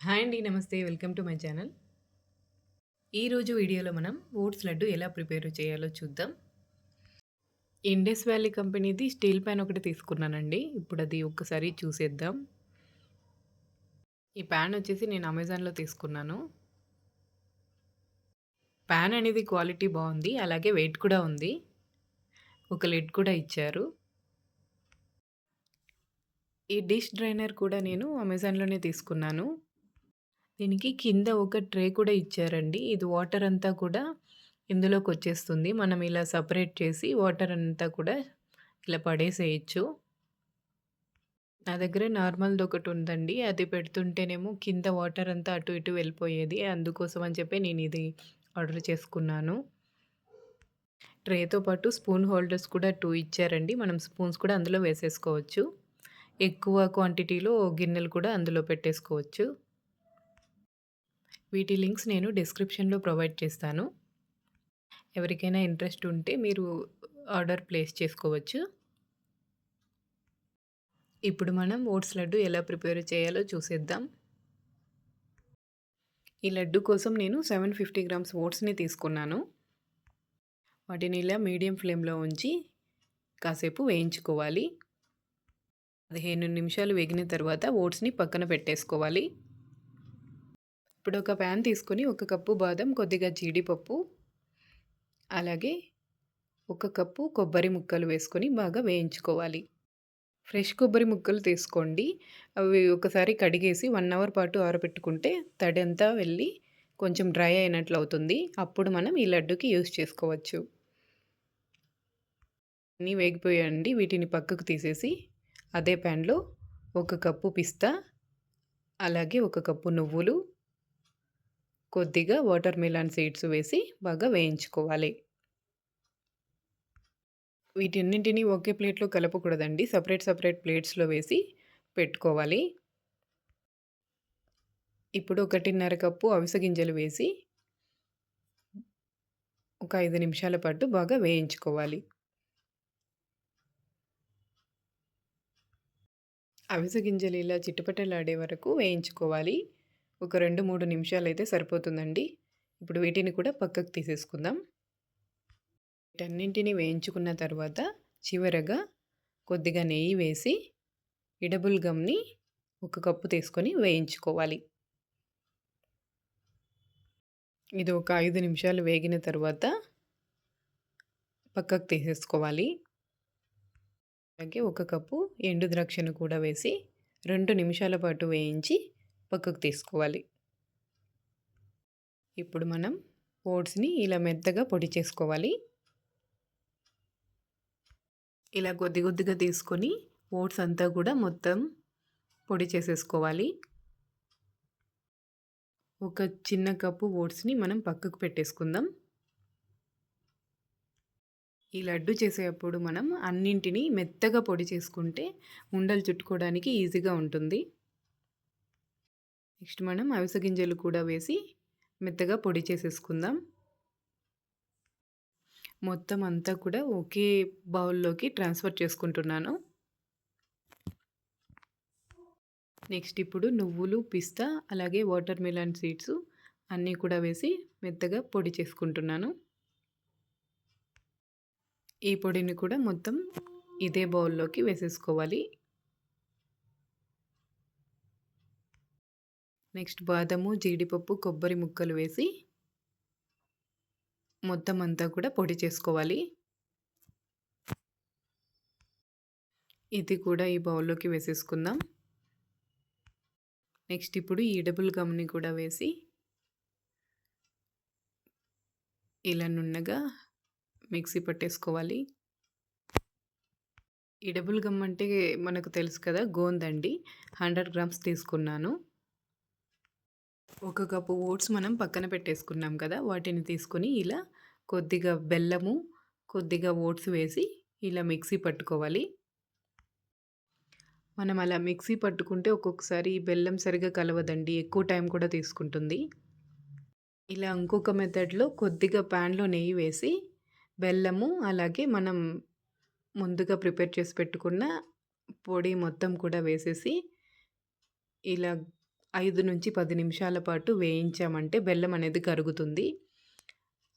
Hi అండి. నమస్తే. Welcome to my channel. ఈరోజు వీడియోలో మనం ఓట్స్ లడ్డు ఎలా ప్రిపేర్ చేయాలో చూద్దాం. ఇండస్ వ్యాలీ కంపెనీది స్టీల్ పాన్ ఒకటి తీసుకున్నానండి. ఇప్పుడు అది ఒక్కసారి చూసేద్దాం. ఈ పాన్ వచ్చేసి నేను అమెజాన్‌లో తీసుకున్నాను. పాన్ అనేది క్వాలిటీ బావుంది. అలాగే వెయిట్ కూడా ఉంది. ఒక లిడ్ కూడా ఇచ్చారు. ఈ డిష్ డ్రైనర్ కూడా నేను అమెజాన్‌లోనే తీసుకున్నాను. దీనికి కింద ఒక ట్రే కూడా ఇచ్చారండి. ఇది వాటర్ అంతా కూడా ఇందులోకొచ్చేస్తుంది. మనం ఇలా సెపరేట్ చేసి వాటర్ అంతా కూడా ఇలా పడేసేయొచ్చు. నా దగ్గర నార్మల్‌దొకటుందండి. అది పెడుతుంటేనేమో కింద వాటర్ అంతా అటు ఇటు వెళ్ళిపోయేది. అందుకోసం అని చెప్పి నేనిది ఆర్డర్ చేసుకున్నాను. ట్రేతో పాటు స్పూన్ హోల్డర్స్ కూడా 2 ఇచ్చారండి. మనం స్పూన్స్ కూడా అందులో వేసేసుకోవచ్చు. ఎక్కువ క్వాంటిటీలో గిన్నెలు కూడా అందులో పెట్టేసుకోవచ్చు. వీటి లింక్స్ నేను డిస్క్రిప్షన్‌లో ప్రొవైడ్ చేస్తాను. ఎవరికైనా ఇంట్రెస్ట్ ఉంటే మీరు ఆర్డర్ ప్లేస్ చేసుకోవచ్చు. ఇప్పుడు మనం ఓట్స్ లడ్డు ఎలా ప్రిపేర్ చేయాలో చూసేద్దాం. ఈ లడ్డు కోసం నేను 750 గ్రామ్స్ ఓట్స్‌ని తీసుకున్నాను. వాటిని ఇలా మీడియం ఫ్లేమ్‌లో ఉంచి కాసేపు వేయించుకోవాలి. 15 నిమిషాలు వేగిన తర్వాత ఓట్స్‌ని పక్కన పెట్టేసుకోవాలి. ఇప్పుడు ఒక పాన్ తీసుకొని ఒక కప్పు బాదం, కొద్దిగా జీడిపప్పు, అలాగే ఒక కప్పు కొబ్బరి ముక్కలు వేసుకొని బాగా వేయించుకోవాలి. ఫ్రెష్ కొబ్బరి ముక్కలు తీసుకోండి. అవి ఒకసారి కడిగేసి 1 అవర్ పాటు ఆరబెట్టుకుంటే తడంతా వెళ్ళి కొంచెం డ్రై అయినట్లవుతుంది. అప్పుడు మనం ఈ లడ్డూకి యూజ్ చేసుకోవచ్చు. అన్నీ వేగిపోయాయండి. వీటిని పక్కకు తీసేసి అదే ప్యాన్‌లో ఒక కప్పు పిస్తా, అలాగే ఒక కప్పు నువ్వులు, కొద్దిగా వాటర్ మిలన్ సీడ్స్ వేసి బాగా వేయించుకోవాలి. వీటన్నింటిని ఒకే ప్లేట్‌లో కలపకూడదండి. సెపరేట్ ప్లేట్స్‌లో వేసి పెట్టుకోవాలి. ఇప్పుడు 1:30 కప్పు అవిసె గింజలు వేసి ఒక 5 నిమిషాల పాటు బాగా వేయించుకోవాలి. అవిసె గింజలు ఇలా చిటపటలాడే వరకు వేయించుకోవాలి. ఒక 2, 3 నిమిషాలైతే సరిపోతుందండి. ఇప్పుడు వీటిని కూడా పక్కకు తీసేసుకుందాం. వీటన్నింటిని వేయించుకున్న తర్వాత చివరగా కొద్దిగా నెయ్యి వేసి ఎడబుల్ గమ్‌ని ఒక కప్పు తీసుకొని వేయించుకోవాలి. ఇది ఒక 5 నిమిషాలు వేగిన తర్వాత పక్కకు తీసేసుకోవాలి. అలాగే ఒక కప్పు ఎండు ద్రాక్షను కూడా వేసి 2 నిమిషాల పాటు వేయించి పక్కకు తీసుకోవాలి. ఇప్పుడు మనం ఓట్స్‌ని ఇలా మెత్తగా పొడి చేసుకోవాలి. ఇలా కొద్ది కొద్దిగా తీసుకొని ఓట్స్ అంతా కూడా మొత్తం పొడి చేసేసుకోవాలి. ఒక చిన్న కప్పు ఓట్స్‌ని మనం పక్కకు పెట్టేసుకుందాం. ఈ లడ్డు చేసేటప్పుడు మనం అన్నింటిని మెత్తగా పొడి చేసుకుంటే ఉండలు చుట్టుకోవడానికి ఈజీగా ఉంటుంది. నెక్స్ట్ మనం అవిసె గింజలు కూడా వేసి మెత్తగా పొడి చేసేసుకుందాం. మొత్తం అంతా కూడా ఒకే బౌల్‌లోకి ట్రాన్స్‌ఫర్ చేసుకుంటున్నాను. నెక్స్ట్ ఇప్పుడు నువ్వులు, పిస్తా అలాగే వాటర్ మిలన్ సీడ్స్ అన్నీ కూడా వేసి మెత్తగా పొడి చేసుకుంటున్నాను. ఈ పొడిని కూడా మొత్తం ఇదే బౌల్‌లోకి వేసేసుకోవాలి. నెక్స్ట్ బాదము, జీడిపప్పు, కొబ్బరి ముక్కలు వేసి మొత్తం అంతా కూడా పొడి చేసుకోవాలి. ఇది కూడా ఈ బౌల్‌లోకి వేసేసుకుందాం. నెక్స్ట్ ఇప్పుడు ఈ డబుల్ గమ్‌ని కూడా వేసి ఇలా నున్నగా మిక్సీ పట్టేసుకోవాలి. ఈ డబుల్ గమ్ అంటే మనకు తెలుసు కదా! గోందండి. 100 గ్రామ్స్ తీసుకున్నాను. ఒక కప్పు ఓట్స్ మనం పక్కన పెట్టేసుకున్నాం కదా! వాటిని తీసుకొని ఇలా కొద్దిగా బెల్లము, కొద్దిగా ఓట్స్ వేసి ఇలా మిక్సీ పట్టుకోవాలి. మనం అలా మిక్సీ పట్టుకుంటే ఒక్కొక్కసారి బెల్లం సరిగ్గా కలవదండి. ఎక్కువ టైం కూడా తీసుకుంటుంది. ఇలా ఇంకొక మెథడ్‌లో కొద్దిగా ప్యాన్‌లో నెయ్యి వేసి బెల్లము, అలాగే మనం ముందుగా ప్రిపేర్ చేసి పెట్టుకున్న పొడి మొత్తం కూడా వేసేసి ఇలా 5-10 నిమిషాల పాటు వేయించామంటే బెల్లం అనేది కరుగుతుంది.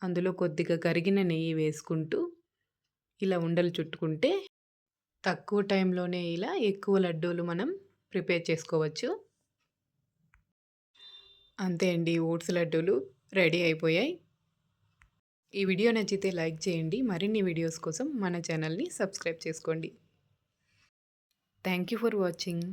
అందులో కొద్దిగా కరిగిన నెయ్యి వేసుకుంటూ ఇలా ఉండలు చుట్టుకుంటే తక్కువ టైంలోనే ఇలా ఎక్కువ లడ్డూలు మనం ప్రిపేర్ చేసుకోవచ్చు. అంతే అండి, ఓట్స్ లడ్డూలు రెడీ అయిపోయాయి. ఈ వీడియో నచ్చితే లైక్ చేయండి. మరిన్ని వీడియోస్ కోసం మన ఛానల్ని సబ్స్క్రైబ్ చేసుకోండి. Thank you for watching.